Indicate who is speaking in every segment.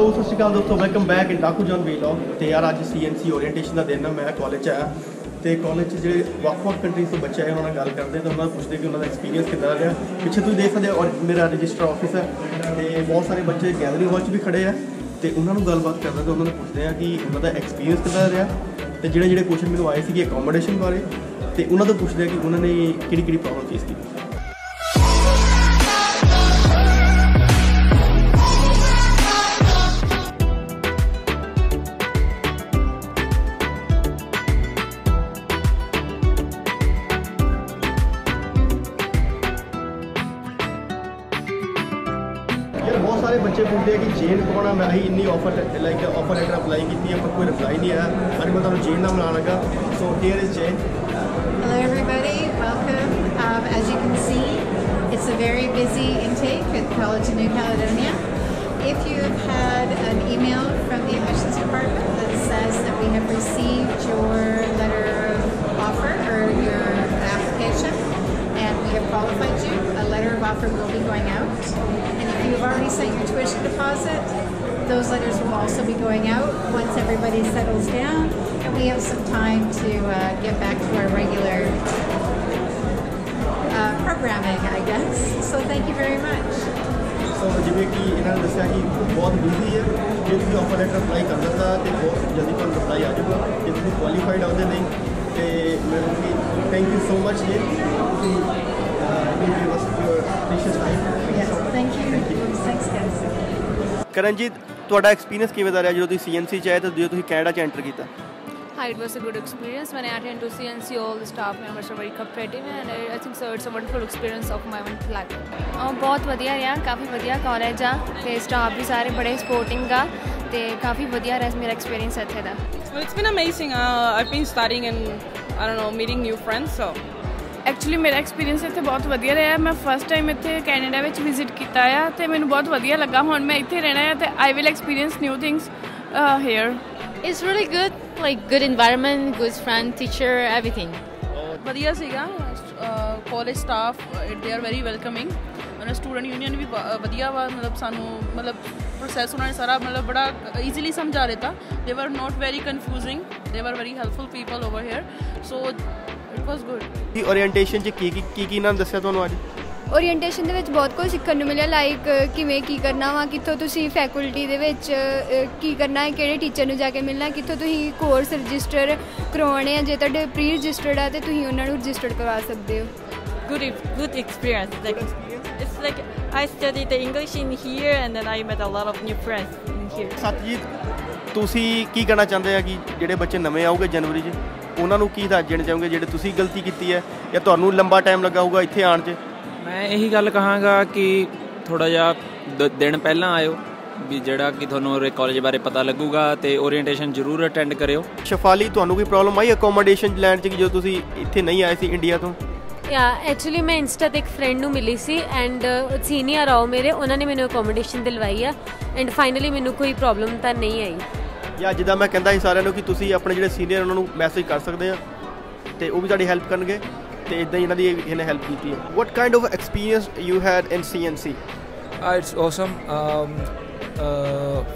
Speaker 1: Hello ਸਤਿ ਸ਼੍ਰੀ ਅਕਾਲ ਦੋਸਤੋ, welcome back ਇਨ ਡਾਕੂ ਜੌਨ ਵੀਲੌਗ। ਤੇ ਯਾਰ ਅੱਜ CNC ਓਰੀਐਂਟੇਸ਼ਨ ਦਾ ਦਿਨ ਆ। ਮੈਂ ਕਾਲਜ 'ਚ ਆਇਆ ਤੇ ਕਾਲਜ 'ਚ ਜਿਹੜੇ ਵੱਖ-ਵੱਖ ਕੰਟਰੀਜ਼ ਤੋਂ ਬੱਚੇ ਆਏ ਉਹਨਾਂ ਨਾਲ ਗੱਲ ਕਰਦੇ ਤਾਂ ਉਹਨਾਂ ਨੂੰ ਪੁੱਛਦੇ ਕਿ ਉਹਨਾਂ ਦਾ ਐਕਸਪੀਰੀਅੰਸ ਕਿੱਦਾਂ ਰਿਹਾ। ਪਿੱਛੇ ਤੁਸੀਂ ਦੇਖ ਸਕਦੇ ਹੋ ਔਰ ਮੇਰਾ ਰਜਿਸਟਰ ਆਫਿਸ ਹੈ ਤੇ ਬਹੁਤ ਸਾਰੇ ਬੱਚੇ ਗੈਲਰੀ ਹਾਲ 'ਚ ਵੀ ਖੜੇ ਆ ਤੇ ਉਹਨਾਂ ਨੂੰ ਗੱਲਬਾਤ ਕਰਦੇ ਤੇ ਉਹਨਾਂ ਨੂੰ ਪੁੱਛਦੇ ਆ ਕਿ ਉਹਨਾਂ ਦਾ ਐਕਸਪੀਰੀਅੰਸ ਕਿੱਦਾਂ ਰਿਹਾ ਤੇ ਜਿਹੜੇ ਕੁਐਸਚਨ ਮੈਨੂੰ ਆਏ ਸੀਗੇ ਅਕੋਮੋਡੇਸ਼ਨ ਬਾਰੇ ਤੇ ਉਹਨਾਂ ਤੋਂ ਪੁੱਛਦੇ ਆ ਕਿ ਉਹਨਾਂ ਨੇ ਕਿਹੜੀ ਪ੍ਰੋਬਲਮ ਫੇਸ ਕੀਤੀ। बहुत सारे बच्चे पूछते हैं कि जेन कौन है। मैं ही इन्नी ऑफर लेटर अप्लाई की पर कोई रिप्लाई नहीं आया। अरे मैं तुम्हें जेन का बुला लगा। So here is Jane.
Speaker 2: Hello everybody, welcome. As you can see, it's a very busy intake at the College of New Caledonia. If you have had an email from the admissions department that says that we have received your letter of offer or your application and we have qualified you, a letter of offer will be going out. If you've already sent your tuition deposit, those letters will also be going out once everybody settles down and we have some time to get back to our regular programming, I guess. So thank you very much.
Speaker 1: So ਜਿਵੇਂ ਕਿ ਇਹਨਾਂ ਨੇ ਦੱਸਿਆ ਕਿ ਬਹੁਤ busy ਹੈ। ਜੇ ਤੁਸੀਂ ਆਫਰ ਲੈਟਰ ਅਪਲਾਈ ਕਰ ਦਿੱਤਾ ਤੇ ਬਹੁਤ ਜਲਦੀ ਤੁਹਾਨੂੰ ਰਿਪਲਾਈ ਆ ਜਾਊਗਾ ਜੇ ਤੁਸੀਂ ਕੁਆਲੀਫਾਈਡ ਆਉਂਦੇ ਨਹੀਂ। ਤੇ ਮੈਂ ਕਹੂੰਗੀ ਥੈਂਕ ਯੂ ਸੋ ਮਚ ਜੀ, ਤੁਸੀਂ give us your precious time.
Speaker 2: Yes, thank you. Thanks guys.
Speaker 1: Karanjit, ਤੁਹਾਡਾ ਐਕਸਪੀਰੀਅੰਸ ਕਿਵੇਂ ਦਾ ਰਿਹਾ ਜਦੋਂ ਤੁਸੀਂ CNC 'ਚ ਆਏ ਤੇ ਜਦੋਂ ਤੁਸੀਂ ਕੈਨੇਡਾ 'ਚ ਐਂਟਰ ਕੀਤਾ?
Speaker 3: Hi, it was a good experience. When I attended to CNC, all the staff members are very cooperative and I think so it's a wonderful experience of my life. बहुत ਵਧੀਆ ਰਿਹਾ, ਕਾਫੀ ਵਧੀਆ college ਆ ਤੇ staff ਵੀ ਸਾਰੇ ਬੜੇ supporting ਆ ਤੇ ਕਾਫੀ ਵਧੀਆ ਰਿਹਾ ਮੇਰਾ ਐਕਸਪੀਰੀਅੰਸ ਇੱਥੇ ਦਾ।
Speaker 4: Well, it's been amazing. I've been studying and I don't know, meeting new friends. So
Speaker 5: actually ਮੇਰਾ ਐਕਸਪੀਰੀਅੰਸ ਇੱਥੇ ਬਹੁਤ ਵਧੀਆ ਰਿਹਾ। ਮੈਂ ਫਸਟ ਟਾਈਮ ਇੱਥੇ ਕੈਨੇਡਾ ਵਿੱਚ ਵਿਜ਼ਿਟ ਕੀਤਾ ਆ ਅਤੇ ਮੈਨੂੰ ਬਹੁਤ ਵਧੀਆ ਲੱਗਾ। ਹੁਣ ਮੈਂ ਇੱਥੇ ਰਹਿਣਾ ਹੈ ਅਤੇ I will experience new things here.
Speaker 6: It's really good, like good environment, good friend, teacher, everything.
Speaker 4: ਵਧੀਆ ਸੀਗਾ। College staff they are very welcoming. ਉਹਨਾਂ ਸਟੂਡੈਂਟ ਯੂਨੀਅਨ ਵੀ ਵਧੀਆ ਵਾ। ਮਤਲਬ ਸਾਨੂੰ ਪ੍ਰੋਸੈਸ ਉਹਨਾਂ ਨੇ ਸਾਰਾ ਬੜਾ ਈਜ਼ੀਲੀ ਸਮਝਾ ਦਿੱਤਾ। ਦੇ ਵਰ ਨੋਟ ਵੈਰੀ ਕਨਫਿਊਜ਼ਿੰਗ, ਦੇ ਵਰ very helpful people over here. So it was good.
Speaker 1: Orientation 'ਚ ਕੀ ਇਹਨਾਂ ਨੇ ਦੱਸਿਆ ਤੁਹਾਨੂੰ ਅੱਜ?
Speaker 7: ਓਰੀਐਂਟੇਸ਼ਨ ਦੇ ਵਿੱਚ ਬਹੁਤ ਕੁਝ ਸਿੱਖਣ ਨੂੰ ਮਿਲਿਆ, ਲਾਈਕ ਕਿਵੇਂ ਕੀ ਕਰਨਾ ਵਾ, ਕਿੱਥੋਂ ਤੁਸੀਂ ਫੈਕਲਟੀ ਦੇ ਵਿੱਚ ਕੀ ਕਰਨਾ ਹੈ, ਕਿਹੜੇ ਟੀਚਰ ਨੂੰ ਜਾ ਕੇ ਮਿਲਣਾ, ਕਿੱਥੋਂ ਤੁਸੀਂ ਕੋਰਸ ਰਜਿਸਟਰ ਕਰਵਾਉਣੇ ਆ। ਜੇ ਤੁਹਾਡੇ ਪ੍ਰੀ ਰਜਿਸਟਰਡ ਆ ਤਾਂ ਤੁਸੀਂ ਉਹਨਾਂ ਨੂੰ ਰਜਿਸਟਰ ਕਰਵਾ ਸਕਦੇ ਹੋ।
Speaker 6: Good experience. It's like I studied the English in here and then I met a lot of new friends in here.
Speaker 1: ਸਤਜੀਤ, ਤੁਸੀਂ ਕੀ ਕਹਿਣਾ ਚਾਹੁੰਦੇ ਆ ਕਿ ਜਿਹੜੇ ਬੱਚੇ ਨਵੇਂ ਆਉਗੇ ਜਨਵਰੀ 'ਚ ਉਹਨਾਂ ਨੂੰ ਕੀ ਦੱਸ ਦੇਣਾ ਚਾਹੋਗੇ ਜਿਹੜੇ ਤੁਸੀਂ ਗਲਤੀ ਕੀਤੀ ਹੈ ਜਾਂ ਤੁਹਾਨੂੰ ਲੰਬਾ ਟਾਈਮ ਲੱਗਾ ਹੋਊਗਾ ਇੱਥੇ ਆਉਣ 'ਚ?
Speaker 8: ਮੈਂ ਇਹੀ ਗੱਲ ਕਹਾਂਗਾ ਕਿ ਥੋੜ੍ਹਾ ਜਿਹਾ ਦਿਨ ਪਹਿਲਾਂ ਆਇਓ ਵੀ ਜਿਹੜਾ ਕਿ ਤੁਹਾਨੂੰ ਕਾਲਜ ਬਾਰੇ ਪਤਾ ਲੱਗੂਗਾ ਤੇ ਓਰੀਐਂਟੇਸ਼ਨ ਜ਼ਰੂਰ ਅਟੈਂਡ ਕਰਿਓ।
Speaker 1: ਸ਼ਫਾਲੀ, ਤੁਹਾਨੂੰ ਕੋਈ ਪ੍ਰੋਬਲਮ ਆਈ ਅਕੋਮੋਡੇਸ਼ਨ ਲੈਣ 'ਚ ਕਿ ਜਦੋਂ ਤੁਸੀਂ ਇੱਥੇ ਨਹੀਂ ਆਏ ਸੀ ਇੰਡੀਆ ਤੋਂ?
Speaker 9: ਐਕਚੁਅਲੀ ਮੈਂ ਇੰਸਟਾ 'ਤੇ ਇੱਕ ਫਰੈਂਡ ਨੂੰ ਮਿਲੀ ਸੀ ਐਂਡ ਸੀਨੀਅਰ ਆਓ ਮੇਰੇ, ਉਹਨਾਂ ਨੇ ਮੈਨੂੰ ਅਕੋਮੋਡੇਸ਼ਨ ਦਿਲਵਾਈ ਆ ਐਂਡ ਫਾਈਨਲੀ ਮੈਨੂੰ ਕੋਈ ਪ੍ਰੋਬਲਮ ਤਾਂ ਨਹੀਂ ਆਈ।
Speaker 1: ਜਾਂ ਜਿੱਦਾਂ ਮੈਂ ਕਹਿੰਦਾ ਸੀ ਸਾਰਿਆਂ ਨੂੰ ਕਿ ਤੁਸੀਂ ਆਪਣੇ ਜਿਹੜੇ ਸੀਨੀਅਰ ਉਹਨਾਂ ਨੂੰ ਮੈਸੇਜ ਕਰ ਸਕਦੇ ਆ ਤੇ ਉਹ ਵੀ ਤੁਹਾਡੀ ਹੈਲਪ ਕਰਨਗੇ ਤੇ ਇੱਦਾਂ ਹੀ ਇਹਨਾਂ ਦੀ ਇਹਨੇ ਹੈਲਪ ਕੀਤੀ ਹੈ। What kind of experience you had in CNC?
Speaker 10: It's awesome.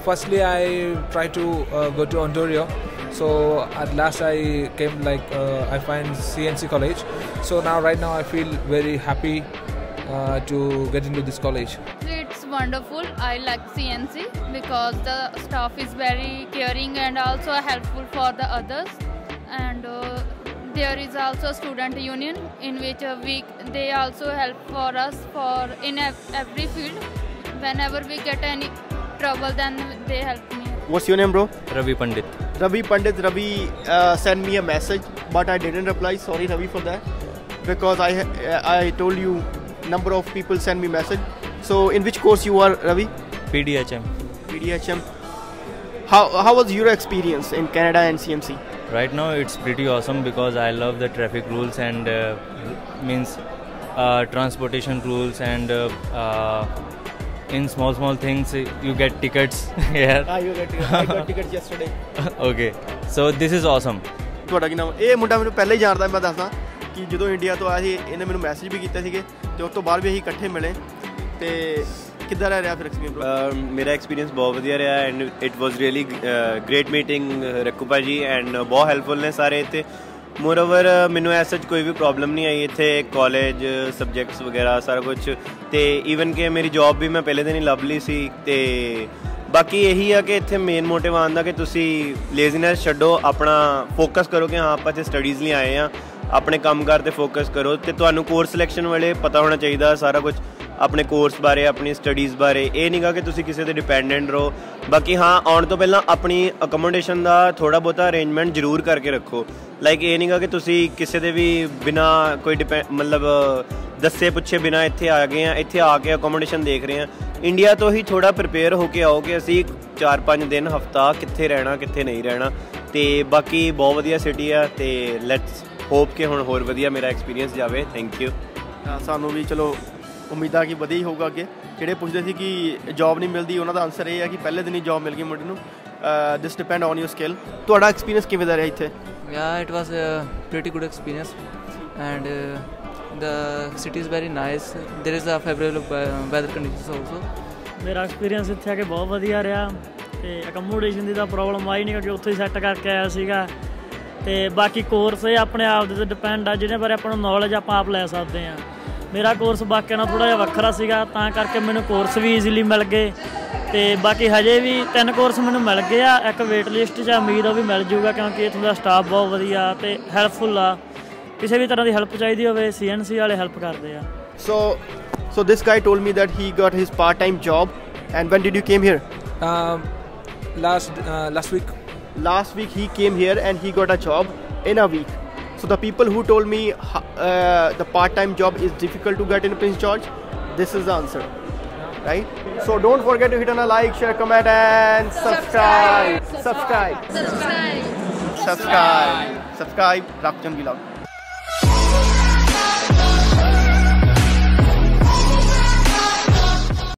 Speaker 10: Firstly, I tried to go to Ontario. So at last I came I find CNC college. So right now I feel very happy to get into this college.
Speaker 3: It's wonderful. I like CNC because the staff is very caring and also helpful for the others. And there is also student union in which they also help for us in every field. Whenever we get any trouble, then they help me.
Speaker 1: What's your name, bro?
Speaker 8: Ravi Pandit.
Speaker 1: Ravi sent me a message but I didn't reply. Sorry Ravi for that because I told you number of people send me message. So in which course you are, Ravi? PDHM. How was your experience in Canada and CNC?
Speaker 11: Right now it's pretty awesome because I love the traffic rules and transportation rules and in small things you get tickets here.
Speaker 1: You get tickets. I got tickets yesterday.
Speaker 11: Okay, so this is awesome.
Speaker 1: ਤੁਹਾਡਾ ਕੀ ਨਾਮ? ਇਹ ਮੁੰਡਾ ਮੈਨੂੰ ਪਹਿਲਾਂ ਹੀ ਜਾਣਦਾ। ਮੈਂ ਦੱਸਦਾ ਕਿ ਜਦੋਂ ਇੰਡੀਆ ਤੋਂ ਆਇਆ ਸੀ ਇਹਨੇ ਮੈਨੂੰ ਮੈਸੇਜ ਵੀ ਕੀਤੇ ਸੀਗੇ ਤੇ ਉਸ ਤੋਂ ਬਾਅਦ ਵੀ ਅਸੀਂ ਇਕੱਠੇ ਮਿਲੇ ਤੇ ਕਿੱਦਾਂ ਰਿਹਾ ਫਿਰ ਐਕਸਪੀਰੀਅੰਸ?
Speaker 12: ਮੇਰਾ ਐਕਸਪੀਰੀਅੰਸ ਬਹੁਤ ਵਧੀਆ ਰਿਹਾ and it was really great meeting Rakku ਭਾਜੀ ਐਂਡ ਬਹੁਤ ਹੈਲਪਫੁਲ ਨੇ ਸਾਰੇ ਇੱਥੇ। ਮੋਰਓਵਰ ਮੈਨੂੰ ਐਸਾ ਕੋਈ ਵੀ ਪ੍ਰੋਬਲਮ ਨਹੀਂ ਆਈ ਇੱਥੇ, ਕਾਲਜ ਸਬਜੈਕਟਸ ਵਗੈਰਾ ਸਾਰਾ ਕੁਝ, ਅਤੇ ਈਵਨ ਕਿ ਮੇਰੀ ਜੋਬ ਵੀ ਮੈਂ ਪਹਿਲੇ ਦਿਨ ਹੀ ਲੱਭ ਲਈ ਸੀ। ਅਤੇ ਬਾਕੀ ਇਹੀ ਆ ਕਿ ਇੱਥੇ ਮੇਨ ਮੋਟਿਵ ਆਉਣ ਦਾ ਕਿ ਤੁਸੀਂ ਲੇਜ਼ੀਨੈਸ ਛੱਡੋ, ਆਪਣਾ ਫੋਕਸ ਕਰੋ ਕਿ ਹਾਂ ਆਪਾਂ ਇੱਥੇ ਸਟੱਡੀਜ਼ ਲਈ ਆਏ ਹਾਂ, ਆਪਣੇ ਕੰਮ ਕਾਰ 'ਤੇ ਫੋਕਸ ਕਰੋ। ਅਤੇ ਤੁਹਾਨੂੰ ਕੋਰਸ ਸਿਲੈਕਸ਼ਨ ਵੇਲੇ ਪਤਾ ਹੋਣਾ ਚਾਹੀਦਾ ਸਾਰਾ ਕੁਝ ਆਪਣੇ ਕੋਰਸ ਬਾਰੇ, ਆਪਣੀ ਸਟੱਡੀਜ਼ ਬਾਰੇ। ਇਹ ਨਹੀਂ ਗਾ ਕਿ ਤੁਸੀਂ ਕਿਸੇ 'ਤੇ ਡਿਪੈਂਡੈਂਟ ਰਹੋ। ਬਾਕੀ ਹਾਂ, ਆਉਣ ਤੋਂ ਪਹਿਲਾਂ ਆਪਣੀ ਅਕੋਮੋਡੇਸ਼ਨ ਦਾ ਥੋੜ੍ਹਾ ਬਹੁਤਾ ਅਰੇਂਜਮੈਂਟ ਜ਼ਰੂਰ ਕਰਕੇ ਰੱਖੋ। ਲਾਈਕ ਇਹ ਨਹੀਂ ਗਾ ਕਿ ਤੁਸੀਂ ਕਿਸੇ ਦੇ ਵੀ ਬਿਨਾਂ ਕੋਈ ਮਤਲਬ ਦੱਸੇ ਪੁੱਛੇ ਬਿਨਾਂ ਇੱਥੇ ਆ ਗਏ ਹਾਂ, ਇੱਥੇ ਆ ਕੇ ਅਕੋਮੋਡੇਸ਼ਨ ਦੇਖ ਰਹੇ ਹਾਂ। ਇੰਡੀਆ ਤੋਂ ਹੀ ਥੋੜ੍ਹਾ ਪ੍ਰਿਪੇਅਰ ਹੋ ਕੇ ਆਓ ਕਿ ਅਸੀਂ 4-5 ਦਿਨ ਹਫ਼ਤਾ ਕਿੱਥੇ ਰਹਿਣਾ ਕਿੱਥੇ ਨਹੀਂ ਰਹਿਣਾ। ਅਤੇ ਬਾਕੀ ਬਹੁਤ ਵਧੀਆ ਸਿਟੀ ਆ, ਅਤੇ ਲੈਟਸ ਹੋਪ ਕਿ ਹੁਣ ਹੋਰ ਵਧੀਆ ਮੇਰਾ ਐਕਸਪੀਰੀਅੰਸ ਜਾਵੇ। Thank you.
Speaker 1: ਸਾਨੂੰ ਵੀ ਚਲੋ ਉਮੀਦਾਂ ਕਿ ਵਧੀਆ ਹੀ ਹੋਊਗਾ ਅੱਗੇ। ਜਿਹੜੇ ਪੁੱਛਦੇ ਸੀ ਕਿ ਜੋਬ ਨਹੀਂ ਮਿਲਦੀ, ਉਹਨਾਂ ਦਾ ਆਨਸਰ ਇਹ ਹੈ ਕਿ ਪਹਿਲੇ ਦਿਨ ਹੀ ਜੋਬ ਮਿਲ ਗਈ ਮੁੰਡੇ ਨੂੰ। ਦਿਸ ਡਿਪੈਂਡ ਔਨ ਯੂਰ ਸਕਿੱਲ। ਤੁਹਾਡਾ ਐਕਸਪੀਰੀਅੰਸ ਕਿਵੇਂ ਦਾ ਰਿਹਾ ਇੱਥੇ?
Speaker 13: Yeah, it was a pretty good experience and the city is very nice. There is a favorable weather conditions also.
Speaker 14: ਮੇਰਾ ਐਕਸਪੀਰੀਅੰਸ ਇੱਥੇ ਆ ਕੇ ਬਹੁਤ ਵਧੀਆ ਰਿਹਾ, ਅਤੇ ਅਕੋਮੋਡੇਸ਼ਨ ਦੀ ਤਾਂ ਪ੍ਰੋਬਲਮ ਆਈ ਨਹੀਂ ਕਿਉਂਕਿ ਉੱਥੇ ਹੀ ਸੈੱਟ ਕਰਕੇ ਆਇਆ ਸੀਗਾ। ਅਤੇ ਬਾਕੀ ਕੋਰਸ ਇਹ ਆਪਣੇ ਆਪ ਦੇ 'ਤੇ ਡਿਪੈਂਡ ਆ, ਜਿਹਦੇ ਬਾਰੇ ਆਪਾਂ ਨੂੰ ਨੌਲੇਜ ਆਪਾਂ ਆਪ ਲੈ ਸਕਦੇ ਹਾਂ। ਮੇਰਾ ਕੋਰਸ ਬਾਕੀਆਂ ਨਾਲ ਥੋੜ੍ਹਾ ਜਿਹਾ ਵੱਖਰਾ ਸੀਗਾ, ਤਾਂ ਕਰਕੇ ਮੈਨੂੰ ਕੋਰਸ ਵੀ ਈਜ਼ੀਲੀ ਮਿਲ ਗਏ। ਅਤੇ ਬਾਕੀ ਹਜੇ ਵੀ 3 ਕੋਰਸ ਮੈਨੂੰ ਮਿਲ ਗਏ ਆ। ਇੱਕ ਵੇਟ ਲਿਸਟ 'ਚ ਉਮੀਦ ਉਹ ਵੀ ਮਿਲ ਜੂਗਾ, ਕਿਉਂਕਿ ਇੱਥੋਂ ਦਾ ਸਟਾਫ ਬਹੁਤ ਵਧੀਆ ਅਤੇ ਹੈਲਪਫੁਲ ਆ। ਕਿਸੇ ਵੀ ਤਰ੍ਹਾਂ ਦੀ ਹੈਲਪ ਚਾਹੀਦੀ ਹੋਵੇ CNC ਵਾਲੇ ਹੈਲਪ ਕਰਦੇ ਆ।
Speaker 1: So this guy told me that he got his part-time job. And when did you came here?
Speaker 10: Last week.
Speaker 1: Last week he came here and he got a job in a week. So the people who told me the part-time job is difficult to get in Prince George, this is the answer, right? So don't forget to hit on a like, share, comment and subscribe. Subscribe. Rakchan Vlog.